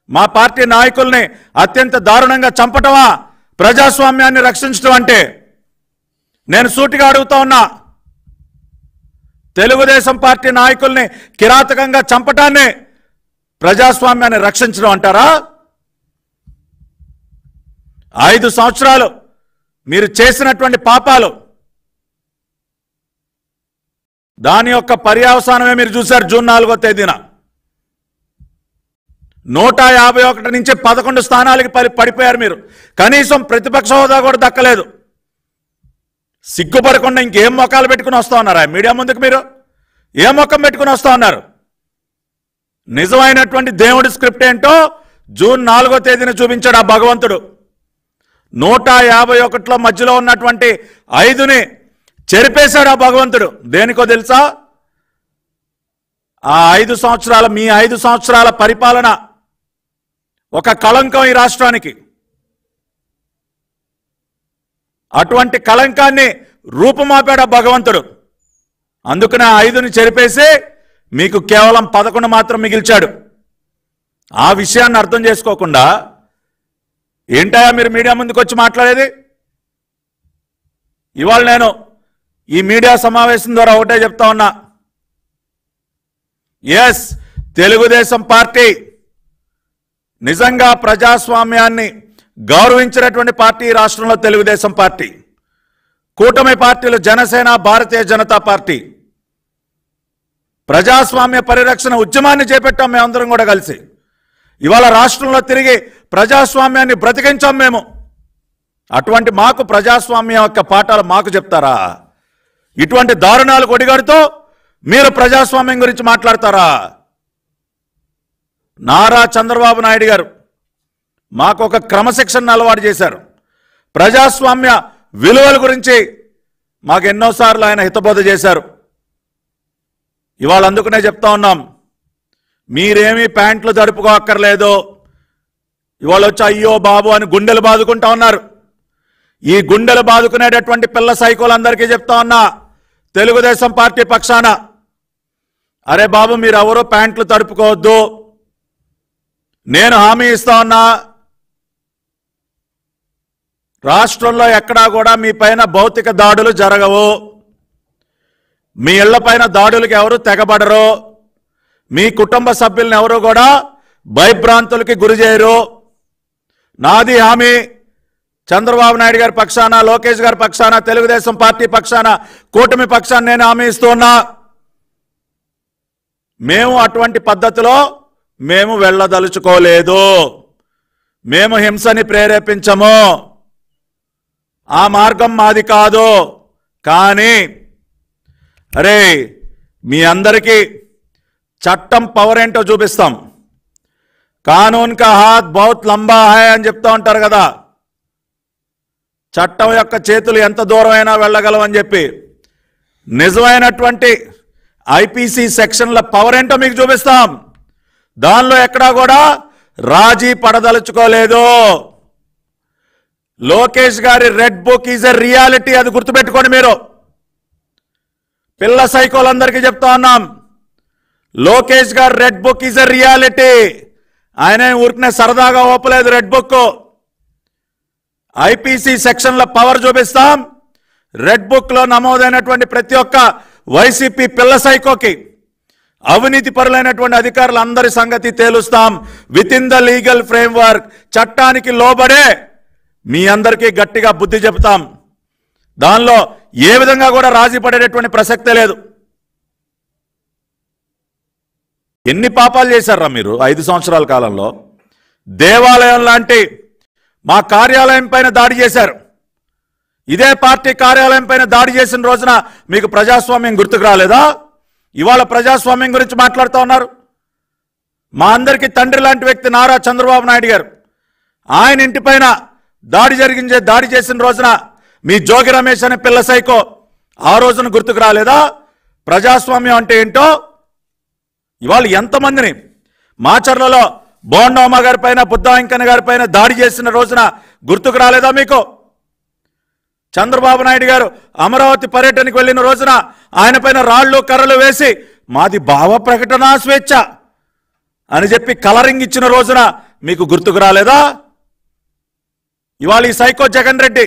మా పార్టీ నాయకుల్ని అత్యంత దారుణంగా చంపటమా ప్రజాస్వామ్యాన్ని రక్షించడం అంటే? నేను సూటిగా అడుగుతా ఉన్నా, తెలుగుదేశం పార్టీ నాయకుల్ని కిరాతకంగా చంపటాన్ని ప్రజాస్వామ్యాన్ని రక్షించడం అంటారా? 5 సంవత్సరాలు మీరు చేసినటువంటి పాపాలు, దాని యొక్క పర్యవసానమే మీరు చూశారు. జూన్ 4వ తేదీన 151 నుంచి 11 స్థానాలకి పడిపోయారు మీరు. కనీసం ప్రతిపక్ష హోదా కూడా దక్కలేదు. సిగ్గుపడకుండా ఇంకేం మొక్కలు పెట్టుకుని వస్తా ఉన్నారా మీడియా ముందుకు? మీరు ఏ మొక్కం పెట్టుకుని వస్తా ఉన్నారు? నిజమైనటువంటి దేవుడి స్క్రిప్ట్ ఏంటో జూన్ 4వ తేదీన చూపించాడు ఆ భగవంతుడు. 151లో మధ్యలో ఉన్నటువంటి 5ని చెరిపేశాడు ఆ భగవంతుడు. దేనికో తెలుసా? ఆ 5 సంవత్సరాల మీ 5 సంవత్సరాల పరిపాలన ఒక కళంకం ఈ రాష్ట్రానికి. అటువంటి కళంకాన్ని రూపుమాపాడు ఆ భగవంతుడు. అందుకనే 5ని చెరిపేసి మీకు కేవలం 11 మాత్రం మిగిల్చాడు. ఆ విషయాన్ని అర్థం చేసుకోకుండా ఏంటయా మీరు మీడియా ముందుకు వచ్చి మాట్లాడేది? ఇవాళ నేను ఈ మీడియా సమావేశం ద్వారా ఒకటే చెప్తా ఉన్నా, ఎస్, తెలుగుదేశం పార్టీ నిజంగా ప్రజాస్వామ్యాన్ని గౌరవించినటువంటి పార్టీ రాష్ట్రంలో తెలుగుదేశం పార్టీ. కూటమి పార్టీలు జనసేన, భారతీయ జనతా పార్టీ ప్రజాస్వామ్య పరిరక్షణ ఉద్యమాన్ని చేపట్టాం మేమందరం కూడా కలిసి. ఇవాళ రాష్ట్రంలో తిరిగి ప్రజాస్వామ్యాన్ని బ్రతికించాం మేము. అటువంటి మాకు ప్రజాస్వామ్యం యొక్క పాఠాలు మాకు చెప్తారా? ఇటువంటి దారుణాలు కొడిగడుతూ మీరు ప్రజాస్వామ్యం గురించి మాట్లాడతారా? నారా చంద్రబాబు నాయుడు గారు మాకు ఒక క్రమశిక్షణ అలవాటు చేశారు. ప్రజాస్వామ్య విలువల గురించి మాకు ఎన్నోసార్లు ఆయన హితబోధ చేశారు. ఇవాళ అందుకనే చెప్తా ఉన్నాం, మీరేమీ ప్యాంట్లు దడుపుకోక్కర్లేదు. ఇవాళ వచ్చి అయ్యో బాబు అని గుండెలు బాదుకుంటా ఉన్నారు. ఈ గుండెలు బాదుకునేటటువంటి పిల్ల సైకోలందరికీ చెప్తా ఉన్నా తెలుగుదేశం పార్టీ పక్షాన, అరే బాబు మీరెవరూ ప్యాంట్లు తడుపుకోవద్దు. నేను హామీ ఇస్తా ఉన్నా, రాష్ట్రంలో ఎక్కడా కూడా మీ పైన భౌతిక దాడులు జరగవు. మీ ఇళ్ల పైన దాడులకు ఎవరు తెగబడరు. మీ కుటుంబ సభ్యులను ఎవరు కూడా భయభ్రాంతులకి గురి చేయరు. నాది హామీ. చంద్రబాబు నాయుడు గారి పక్షాన, లోకేష్ గారి పక్షాన, తెలుగుదేశం పార్టీ పక్షాన, కూటమి పక్షాన నేను హామీ ఇస్తున్నా. మేము అటువంటి పద్ధతిలో మేము వెళ్ళదలుచుకోలేదు. మేము హింసని ప్రేరేపించము. ఆ మార్గం మాది కాదు. కానీ అరే మీ అందరికీ చట్టం పవర్ ఏంటో చూపిస్తాం. కానూన్ కా హాత్ బహుత్ లంబా హై అని చెప్తా ఉంటారు కదా. చట్టం యొక్క చేతులు ఎంత దూరమైనా వెళ్ళగలవని చెప్పి నిజమైనటువంటి ఐపీసీ సెక్షన్ల పవర్ ఏంటో మీకు చూపిస్తాం. దానిలో ఎక్కడా కూడా రాజీ పడదలుచుకోలేదు. లోకేష్ గారి red book is a reality. అది గుర్తుపెట్టుకోండి మీరు. పిల్ల సైకోలందరికీ చెప్తా ఉన్నాం, లోకేష్ గారి red book is a reality. ఆయన ఊరికనే సరదాగా ఓపలేదు రెడ్ బుక్. ఐపీసీ సెక్షన్ల పవర్ చూపిస్తాం. రెడ్ బుక్ లో నమోదైనటువంటి ప్రతి ఒక్క వైసీపీ పిల్ల సైకోకి, అవినీతి పరులైనటువంటి అధికారులందరి సంగతి తేలుస్తాం. Within the legal framework, చట్టానికి లోబడే మీ అందరికీ గట్టిగా బుద్ధి చెబుతాం. దానిలో ఏ విధంగా కూడా రాజీ పడేటటువంటి ప్రసక్తే లేదు. ఎన్ని పాపాలు చేశారా మీరు 5 సంవత్సరాల కాలంలో? దేవాలయం లాంటి మా కార్యాలయం పైన దాడి చేశారు. ఇదే పార్టీ కార్యాలయం పైన దాడి చేసిన రోజున మీకు ప్రజాస్వామ్యం గుర్తుకు రాలేదా? ఇవాళ ప్రజాస్వామ్యం గురించి మాట్లాడుతూ ఉన్నారు. మా అందరికీ తండ్రి లాంటి వ్యక్తి నారా చంద్రబాబు నాయుడు గారు, ఆయన ఇంటిపైన దాడి చేసిన రోజున మీ జోగి రమేష్ అనే పిల్ల సైకో ఆ రోజున గుర్తుకు రాలేదా ప్రజాస్వామ్యం అంటే ఏంటో? ఇవాళ ఎంతమందిని మాచర్లలో బోండమ్మ గారి పైన, బుద్ధా వెంకన్న గారి పైన దాడి చేసిన రోజున గుర్తుకు రాలేదా మీకు? చంద్రబాబు నాయుడు గారు అమరావతి పర్యటనకు వెళ్ళిన రోజున ఆయన పైన రాళ్లు కర్రలు వేసి మాది భావ ప్రకటన స్వేచ్ఛ అని చెప్పి కలరింగ్ ఇచ్చిన రోజున మీకు గుర్తుకు రాలేదా? ఇవాళ ఈ సైకో జగన్ రెడ్డి